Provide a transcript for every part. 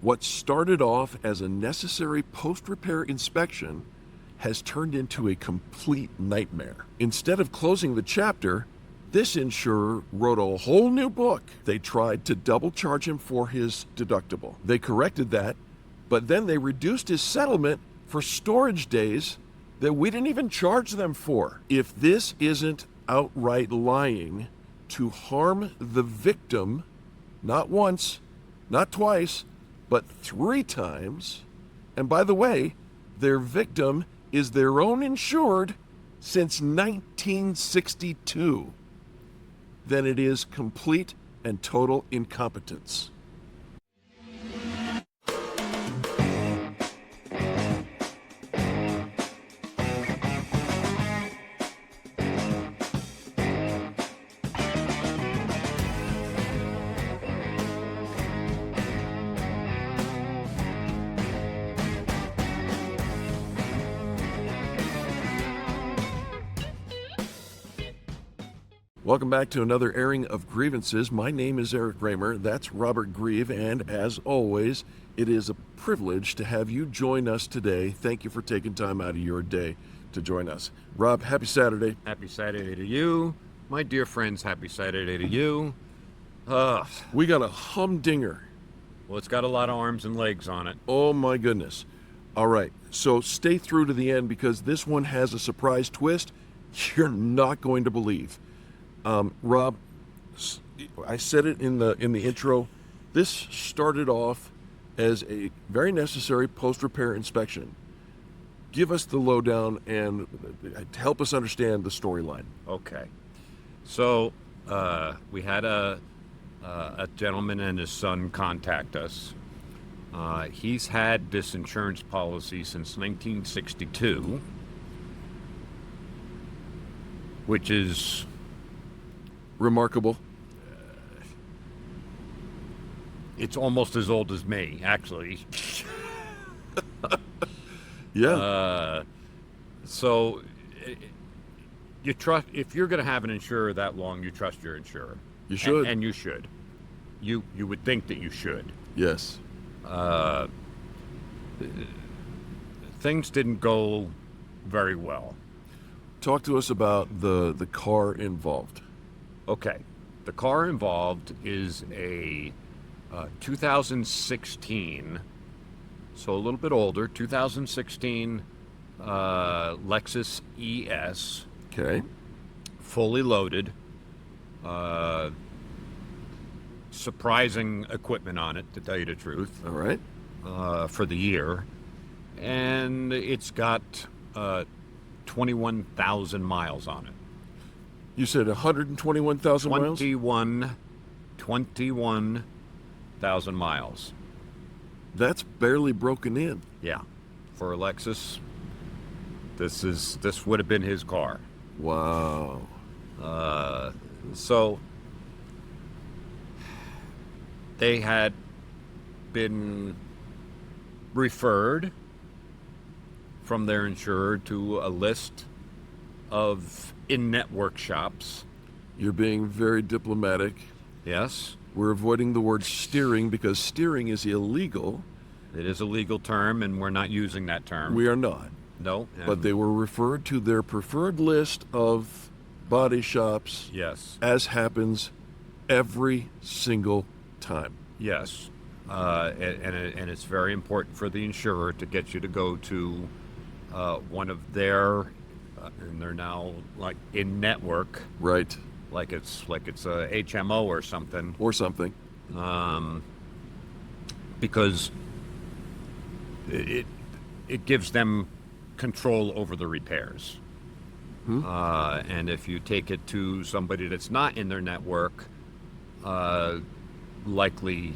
What started off as a necessary post-repair inspection has turned into a complete nightmare. Instead of closing the chapter, this insurer wrote a whole new book. They tried to double charge him for his deductible. They corrected that, but then they reduced his settlement for storage days that we didn't even charge them for. If this isn't outright lying to harm the victim, not once, not twice, but 3 times, and by the way, their victim is their own insured since 1962, then it is complete and total incompetence. Welcome back to another airing of grievances. My name is Eric Raymer. That's Robert Grieve, and as always, it is a privilege to have you join us today. Thank you for taking time out of your day to join us. Rob, happy Saturday. Happy Saturday to you. My dear friends, happy Saturday to you. We got a humdinger. Well, it's got a lot of arms and legs on it. Oh my goodness. All right, so stay through to the end because this one has a surprise twist you're not going to believe. Rob, I said it in the intro. This started off as a very necessary post-repair inspection. Give us the lowdown and help us understand the storyline. Okay. So we had a gentleman and his son contact us. He's had this insurance policy since 1962, which is remarkable. It's almost as old as me, actually. Yeah. So you trust, if you're going to have an insurer that long, you trust your insurer. You should. And you should. You would think that you should. Yes. Things didn't go very well. Talk to us about the car involved. Okay. The car involved is a 2016, so a little bit older, 2016 Lexus ES. Okay. Fully loaded. Surprising equipment on it, to tell you the truth. All right. For the year. And it's got 21,000 miles on it. You said 121,000 miles? 21,000 miles. That's barely broken in. Yeah. For a Lexus, this would have been his car. Wow. So they had been referred from their insurer to a list of in-network shops. You're being very diplomatic. Yes. We're avoiding the word steering because steering is illegal. It is a legal term, and we're not using that term. We are not. No. But they were referred to their preferred list of body shops. Yes. As happens every single time. Yes. And it's very important for the insurer to get you to go to one of their, and they're now like in network. Right. Like it's a HMO or something. Or something. Because it gives them control over the repairs. And if you take it to somebody that's not in their network, likely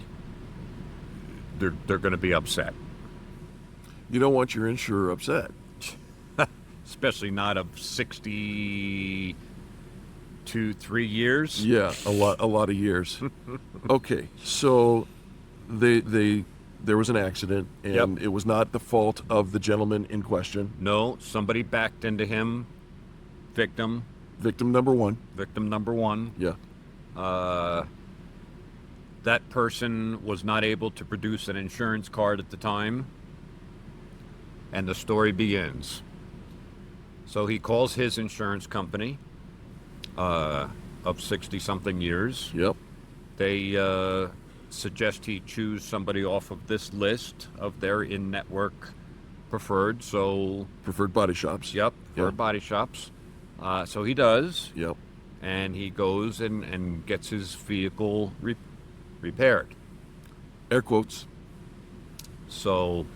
they're going to be upset. You don't want your insurer upset. Especially not of 60 to 3 years. Yeah, a lot of years. Okay, so there was an accident, and It was not the fault of the gentleman in question. No, somebody backed into him. Victim number one. Victim number one. Yeah. That person was not able to produce an insurance card at the time, and the story begins. So he calls his insurance company of 60-something years. Yep. They suggest he choose somebody off of this list of their in-network preferred. So, Preferred body shops. yep, preferred Yep. body shops. So he does, Yep. and he goes and gets his vehicle repaired. Air quotes. So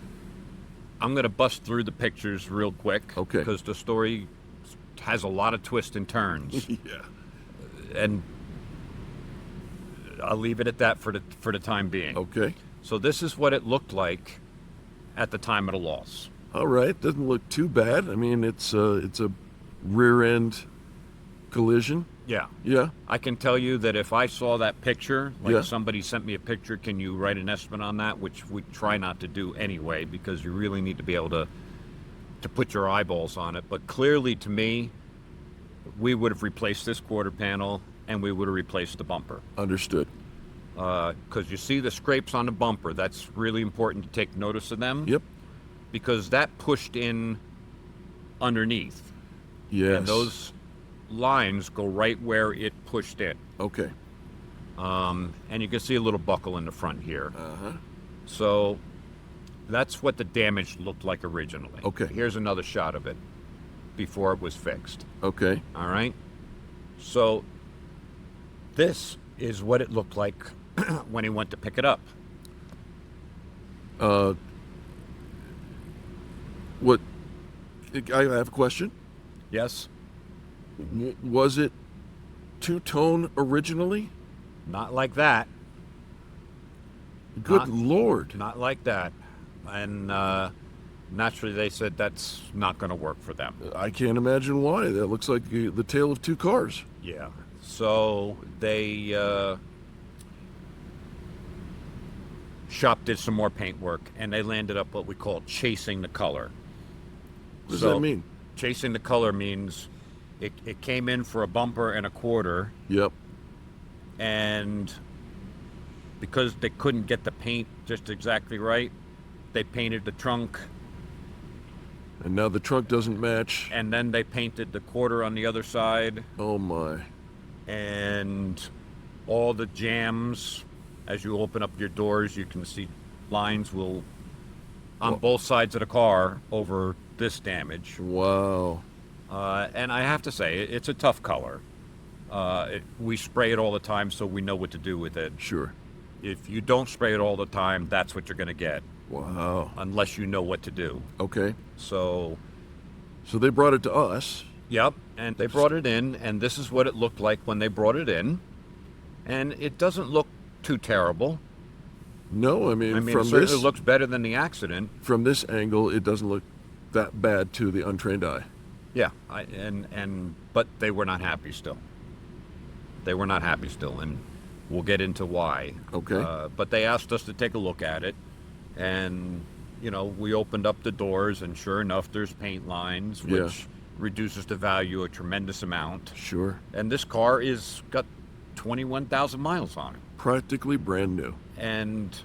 I'm going to bust through the pictures real quick. Okay. Because the story has a lot of twists and turns. Yeah. And I'll leave it at that for the time being. Okay. So this is what it looked like at the time of the loss. All right. Doesn't look too bad. I mean, it's a rear end collision. Yeah. Yeah. I can tell you that if I saw that picture, like Yeah. somebody sent me a picture, can you write an estimate on that? Which we try not to do anyway, because you really need to be able to put your eyeballs on it. But clearly to me, we would have replaced this quarter panel and we would have replaced the bumper. Understood. Because you see the scrapes on the bumper. That's really important to take notice of them. Yep. Because that pushed in underneath. Yes. And those lines go right where it pushed in. Okay. And you can see a little buckle in the front here. Uh-huh. So that's what the damage looked like originally. Okay. Here's another shot of it before it was fixed. Okay. All right. So this is what it looked like when he went to pick it up. What? I have a question. Yes? Was it two-tone originally? Not like that. Good Not- Lord. Not like that. And naturally they said that's not going to work for them. I can't imagine why. That looks like the tale of two cars. Yeah. So they shop did some more paint work, and they landed up what we call chasing the color. What does So, that mean? Chasing the color means it came in for a bumper and a quarter, Yep. and because they couldn't get the paint just exactly right, they painted the trunk, And now the trunk doesn't match. and then they painted the quarter on the other side, Oh my. and all the jams. As you open up your doors, you can see lines will on both sides of the car over this damage. Wow. And I have to say, it's a tough color. We spray it all the time, so we know what to do with it. Sure. If you don't spray it all the time, that's what you're going to get, Wow. unless you know what to do. Okay. So, So they brought it to us. yep, and they brought it in, and this is what it looked like when they brought it in. And it doesn't look too terrible. No, I mean, I mean, it from certainly this looks better than the accident. from this angle, it doesn't look that bad to the untrained eye. Yeah, but they were not happy still. They were not happy still, and we'll get into why. Okay. But they asked us to take a look at it, and we opened up the doors, and sure enough, there's paint lines, Yeah. which reduces the value a tremendous amount. Sure. And this car is got 21,000 miles on it, Practically brand new. and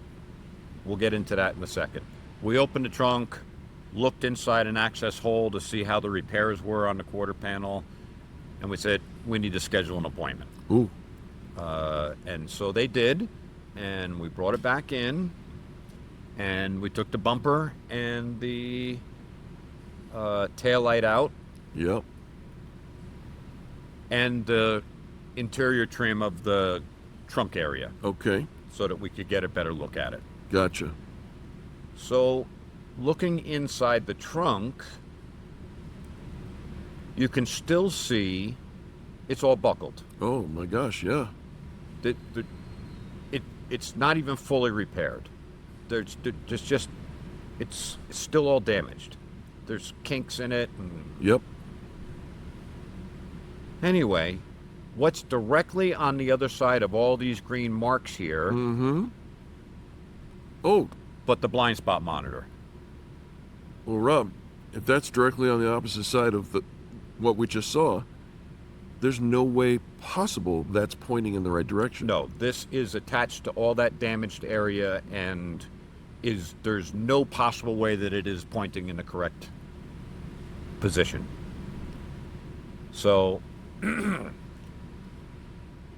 we'll get into that in a second. We opened the trunk, looked inside an access hole to see how the repairs were on the quarter panel, and we said, we need to schedule an appointment. Ooh. And so they did, and we brought it back in, and we took the bumper and the tail light out, Yep. and the interior trim of the trunk area, Okay. so that we could get a better look at it. Gotcha. So, looking inside the trunk, you can still see it's all buckled. Oh my gosh, yeah. It's not even fully repaired. There's just it's still all damaged. There's kinks in it. And Yep. anyway, what's directly on the other side of all these green marks here, Mm-hmm. Oh, but the blind spot monitor? well, Rob, if that's directly on the opposite side of what we just saw, there's no way possible that's pointing in the right direction. No, this is attached to all that damaged area, and there's no possible way that it is pointing in the correct position. So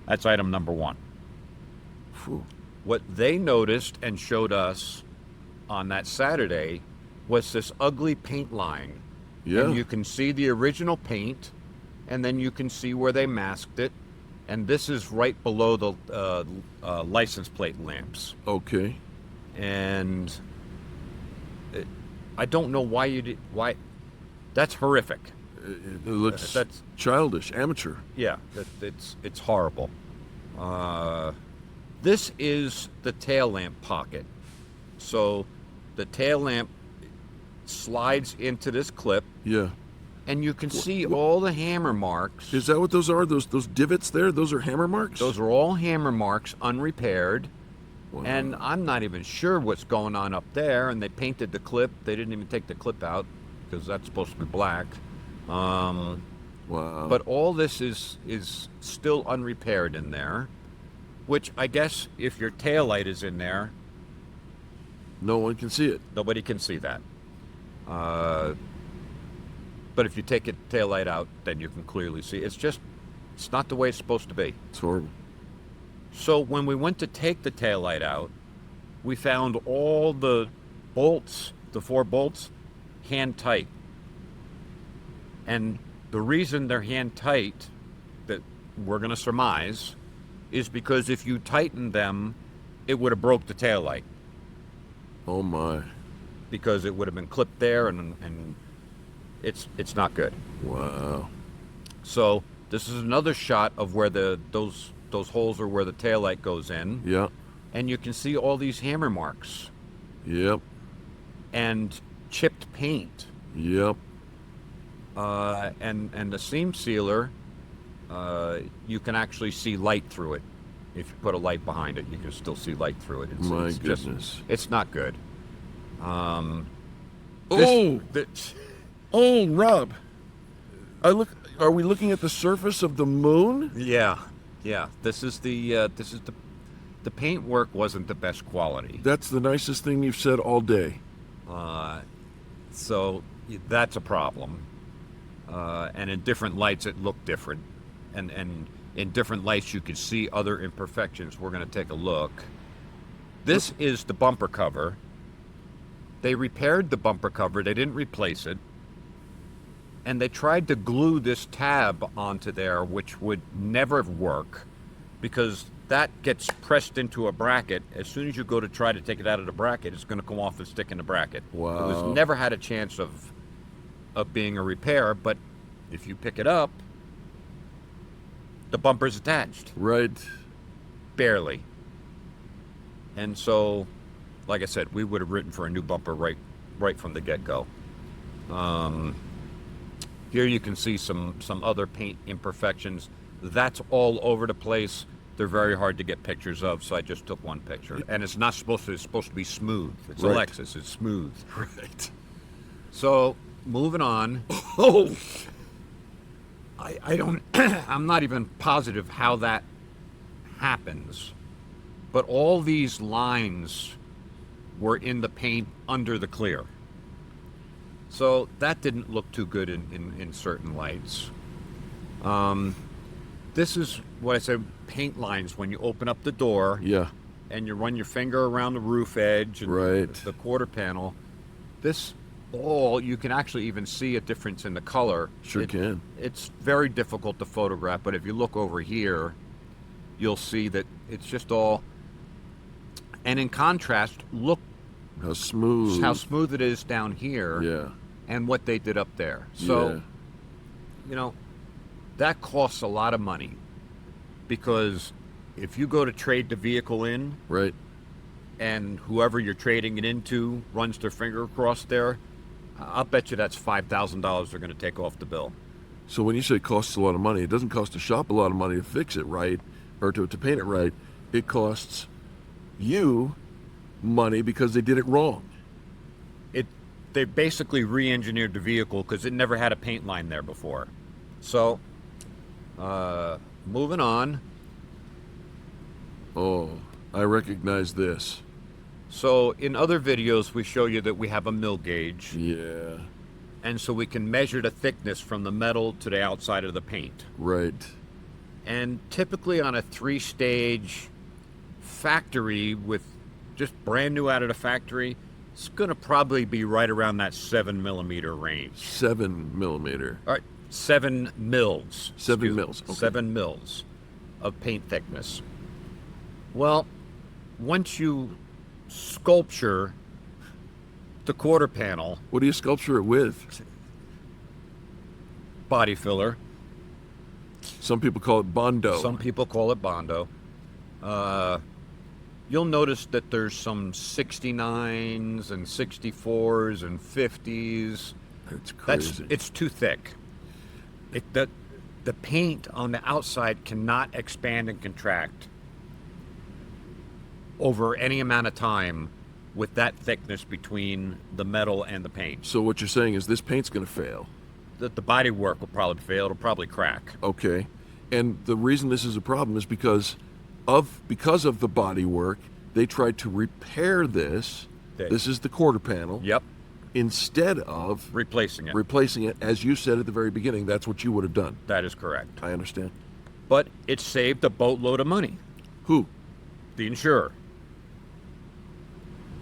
that's item number one. Phew. What they noticed and showed us on that Saturday was this ugly paint line. Yeah. And you can see the original paint, and then you can see where they masked it. And this is right below the license plate lamps. Okay. And I don't know why. That's horrific. It looks That's childish, amateur. Yeah, it's horrible. This is the tail lamp pocket. So the tail lamp slides into this clip, Yeah. and you can see all the hammer marks. Is that what those are? Those divots there? Those are hammer marks? Those are all hammer marks, unrepaired. Wow. And I'm not even sure what's going on up there. And they painted the clip. They didn't even take the clip out because that's supposed to be black. Wow. But all this is still unrepaired in there, which I guess if your tail light is in there, no one can see it. nobody can see that. But if you take a tail light out, then you can clearly see. It's not the way it's supposed to be. It's horrible. So when we went to take the tail light out, we found all the bolts, the 4 bolts, hand tight. And the reason they're hand tight, that we're going to surmise, is because if you tighten them, it would have broke the tail light, Oh my. because it would have been clipped there, and it's not good. Wow. So this is another shot of where those holes are where the tail light goes in, Yeah. and you can see all these hammer marks Yep. and chipped paint. Yep. And the seam sealer, you can actually see light through it. If you put a light behind it, you can still see light through it. My It's goodness. it's not good. Oh! This, Oh, Rob. Are we looking at the surface of the moon? yeah. This is the paintwork wasn't the best quality. That's the nicest thing you've said all day. So that's a problem. And in different lights, it looked different. And in different lights, you could see other imperfections. We're going to take a look. This is the bumper cover. They repaired the bumper cover. They didn't replace it. And they tried to glue this tab onto there, which would never work because that gets pressed into a bracket. As soon as you go to try to take it out of the bracket, it's going to come off and stick in the bracket. Wow. It was never had a chance of being a repair, but if you pick it up, the bumper's attached. Right. Barely. And so, like I said, we would have written for a new bumper right from the get-go. Here you can see some other paint imperfections. That's all over the place. They're very hard to get pictures of, so I just took one picture. And it's not supposed to. It's supposed to be smooth. It's a Right. Lexus. It's smooth. Right. So moving on. Oh! I don't. I'm not even positive how that happens, but all these lines were in the paint under the clear. So that didn't look too good in certain lights. This is what I said, paint lines when you open up the door Yeah. and you run your finger around the roof edge and Right. the quarter panel. This all, you can actually even see a difference in the color. Sure can. It's very difficult to photograph, but if you look over here, you'll see that it's just all. And in contrast, look How smooth. how smooth it is down here. Yeah. And what they did up there. So, that costs a lot of money because if you go to trade the vehicle in Right. and whoever you're trading it into runs their finger across there, I'll bet you that's $5,000 they're going to take off the bill. So when you say it costs a lot of money, it doesn't cost the shop a lot of money to fix it right or to paint it right. It costs you money because they did it wrong. They basically re-engineered the vehicle because it never had a paint line there before. So Moving on. Oh, I recognize this. So in other videos, we show you that we have a mill gauge. Yeah, And so we can measure the thickness from the metal to the outside of the paint. right. And typically on a 3-stage factory with just brand new out of the factory, it's going to probably be right around that 7 mm range. 7 mm. All right, 7 mils. 7 mils. Okay. 7 mils of paint thickness. Well, once you sculpture the quarter panel, What do you sculpture it with? body filler, Some people call it Bondo. some people call it Bondo, you'll notice that there's some 69s and 64s and 50s. That's crazy. It's too thick. The paint on the outside cannot expand and contract over any amount of time with that thickness between the metal and the paint. So what you're saying is this paint's going to fail. The body work will probably fail. It'll probably crack. Okay. And the reason this is a problem is because of the body work, they tried to repair this. This is the quarter panel. Yep. Instead of Replacing it. replacing it, as you said at the very beginning, that's what you would have done. That is correct. I understand. But it saved a boatload of money. Who? The insurer.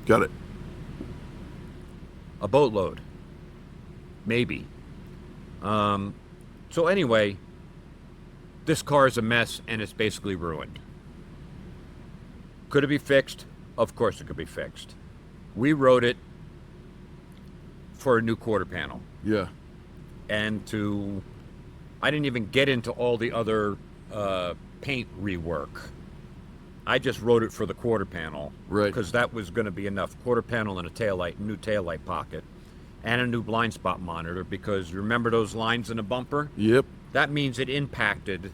Got it. A boatload. Maybe. So anyway, this car is a mess and it's basically ruined. Could it be fixed? Of course it could be fixed. We wrote it for a new quarter panel. Yeah. And I didn't even get into all the other paint rework. I just wrote it for the quarter panel. Right. Because that was going to be enough. Quarter panel and a taillight, new taillight pocket, and a new blind spot monitor, because you remember those lines in the bumper? Yep. That means it impacted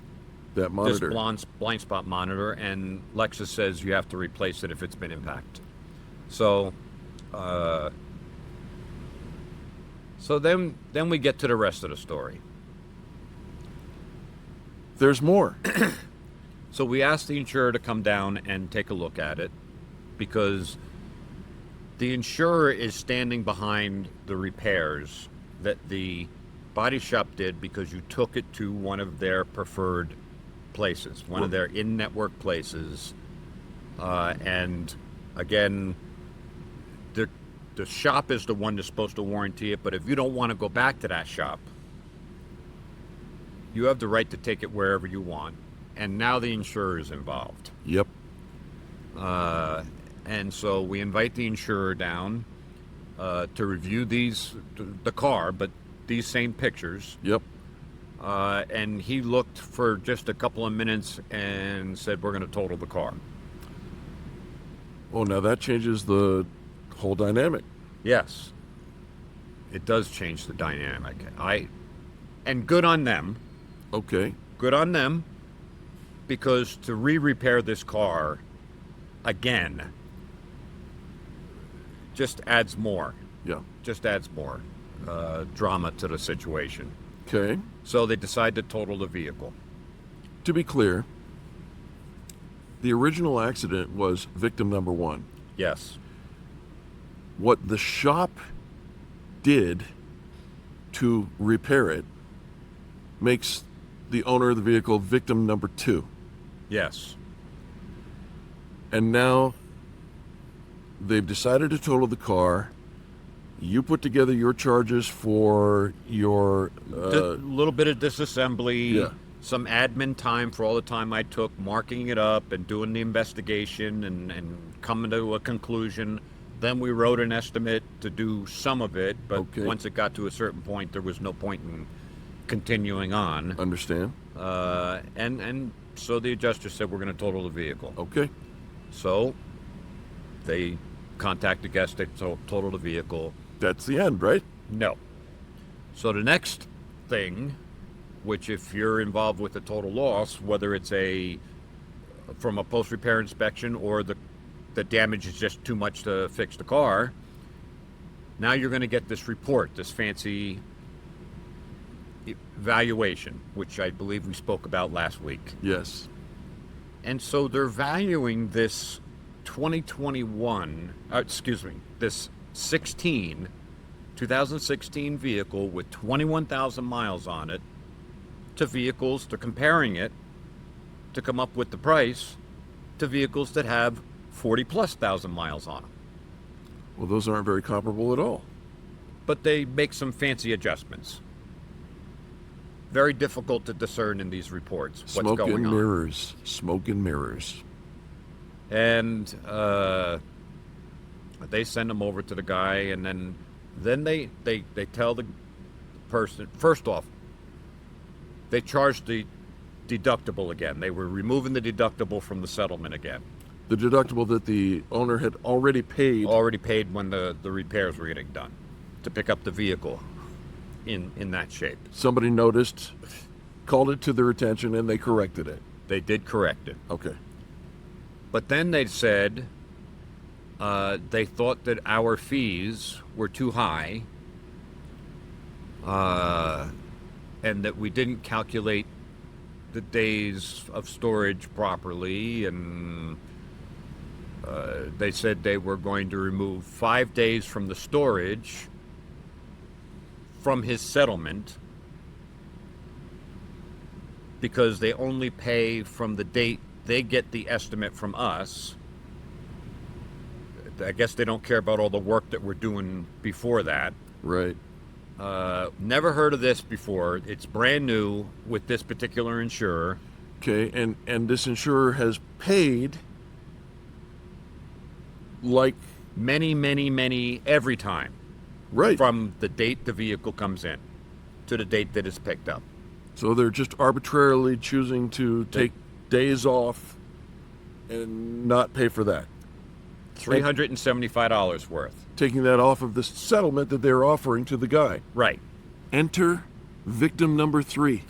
That monitor. this blind spot monitor, and Lexus says you have to replace it if it's been impacted. So then we get to the rest of the story. There's more. So we asked the insurer to come down and take a look at it, because the insurer is standing behind the repairs that the body shop did, because you took it to one of their preferred places, one of their in-network places. And again, the shop is the one that's supposed to warranty it, but if you don't want to go back to that shop, you have the right to take it wherever you want. And now the insurer is involved. Yep. And so we invite the insurer down to review the car, but these same pictures. Yep. And he looked for just a couple of minutes and said, we're going to total the car. Oh, now that changes the whole dynamic. Yes, it does change the dynamic. And good on them. Okay. Good on them, because to repair this car again just adds more. Yeah. Just adds more drama to the situation. Okay. So they decide to total the vehicle. To be clear, the original accident was victim number 1. Yes. What the shop did to repair it makes the owner of the vehicle victim number 2. Yes. And now they've decided to total the car. You put together your charges for your... A little bit of disassembly, Yeah. some admin time for all the time I took marking it up and doing the investigation and coming to a conclusion. Then we wrote an estimate to do some of it, but Okay. once it got to a certain point, there was no point in continuing on. Understand? And so the adjuster said, we're going to total the vehicle. Okay. So they contact the guest, they total the vehicle. That's the end, right? No. So the next thing, which if you're involved with a total loss, whether it's from a post-repair inspection or the damage is just too much to fix the car, now you're going to get this report, this fancy valuation, which I believe we spoke about last week. Yes. And so they're valuing this this 2016 vehicle with 21,000 miles on it to vehicles, they're comparing it to come up with the price to vehicles that have 40+ thousand miles on them. Well, those aren't very comparable at all. But they make some fancy adjustments. Very difficult to discern in these reports what's Smoke going and on. mirrors. Smoke and mirrors. And they send them over to the guy, and then they tell the person, first off, they charge the deductible again. They were removing the deductible from the settlement again. The deductible that the owner had already paid. Already paid when the repairs were getting done to pick up the vehicle in that shape. Somebody noticed, called it to their attention, and they corrected it. They did correct it. Okay. But then they said they thought that our fees were too high, and that we didn't calculate the days of storage properly, and they said they were going to remove 5 days from the storage from his settlement because they only pay from the date they get the estimate from us. I guess they don't care about all the work that we're doing before that. Right. Never heard of this before. It's brand new with this particular insurer. Okay, and this insurer has paid like Many, every time. right. From the date the vehicle comes in to the date that it's picked up. So they're just arbitrarily choosing to take days off and not pay for that. $375 worth. Taking that off of the settlement that they're offering to the guy. Right. Enter victim number 3.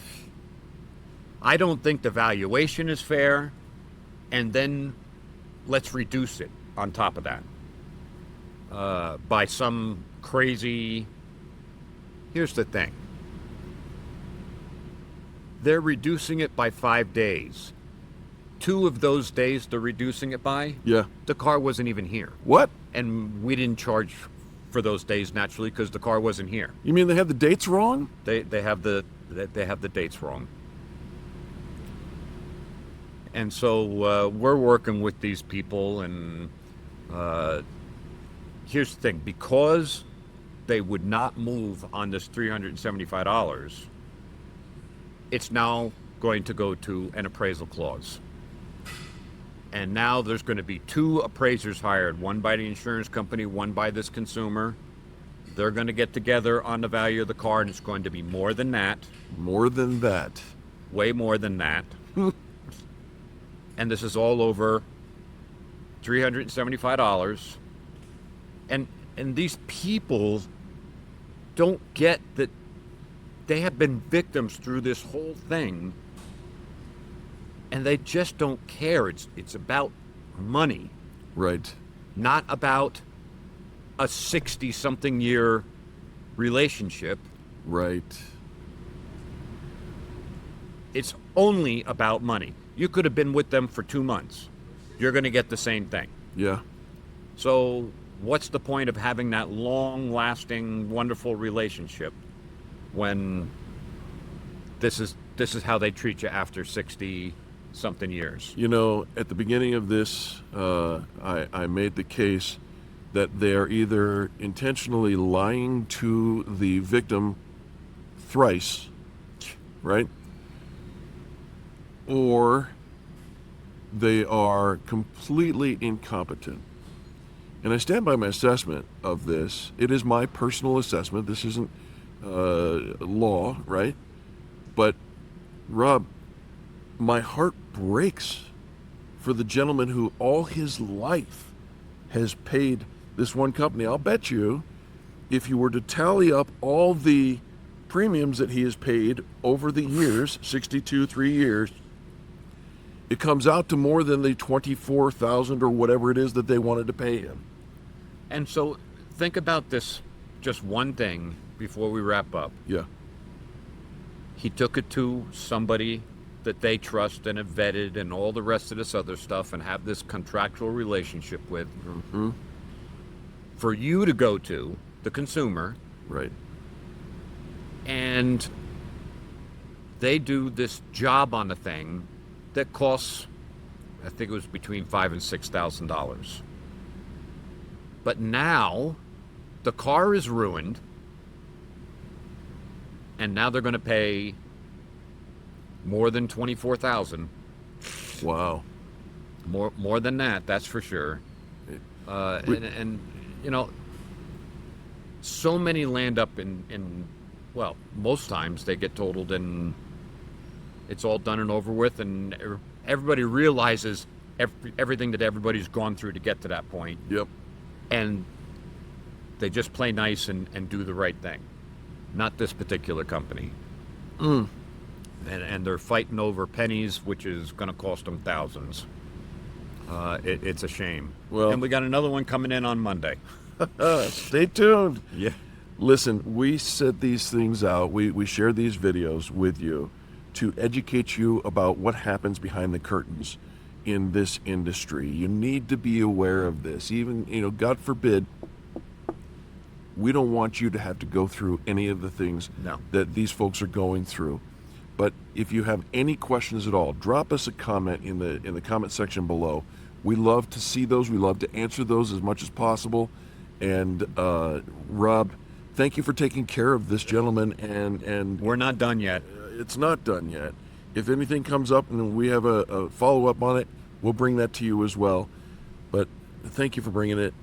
I don't think the valuation is fair, and then let's reduce it on top of that by some crazy... Here's the thing. They're reducing it by 5 days. 2 of those days they're reducing it by, Yeah. the car wasn't even here. What? And we didn't charge for those days naturally because the car wasn't here. You mean they had the dates wrong? They have the dates wrong. And so we're working with these people, and here's the thing. Because they would not move on this $375, it's now going to go to an appraisal clause. And now there's going to be 2 appraisers hired, one by the insurance company, one by this consumer. They're going to get together on the value of the car, and it's going to be more than that. More than that. Way more than that. And this is all over $375. And these people don't get that they have been victims through this whole thing, and they just don't care. It's about money, Right. not about a 60-something year relationship. Right. It's only about money. You could have been with them for 2 months. You're going to get the same thing. Yeah. So what's the point of having that long-lasting, wonderful relationship when this is how they treat you after 60-something years? You know, at the beginning of this, I made the case that they're either intentionally lying to the victim thrice, right? Or they are completely incompetent. And I stand by my assessment of this. It is my personal assessment. This isn't law, right? But, Rob, my heart breaks for the gentleman who all his life has paid this one company. I'll bet you, if you were to tally up all the premiums that he has paid over the years, 3 years, it comes out to more than the $24,000 or whatever it is that they wanted to pay him. And so think about this, just one thing before we wrap up. Yeah. He took it to somebody that they trust and have vetted and all the rest of this other stuff and have this contractual relationship with. Mm-hmm. For you to go to the consumer, Right. and they do this job on the thing that costs, I think it was between $5,000 and $6,000. But now the car is ruined, and now they're going to pay more than $24,000. Wow. More than that, that's for sure. And you know, so many land up in well, most times they get totaled and it's all done and over with, and everybody realizes everything that everybody's gone through to get to that point, Yep. and they just play nice and do the right thing. Not this particular company. And they're fighting over pennies, which is going to cost them thousands. It's a shame. Well- and we got another one coming in on Monday. Stay tuned. Yeah. Listen, we set these things out. We share these videos with you to educate you about what happens behind the curtains in this industry. You need to be aware of this. Even, God forbid, we don't want you to have to go through any of the things No. that these folks are going through. But if you have any questions at all, drop us a comment in the comment section below. We love to see those. We love to answer those as much as possible. And Rob, thank you for taking care of this gentleman. And We're not done yet. it's not done yet. If anything comes up and we have a follow-up on it, we'll bring that to you as well. But thank you for bringing it.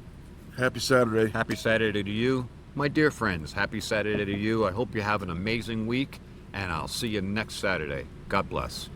Happy Saturday. Happy Saturday to you. My dear friends, happy Saturday to you. I hope you have an amazing week, and I'll see you next Saturday. God bless.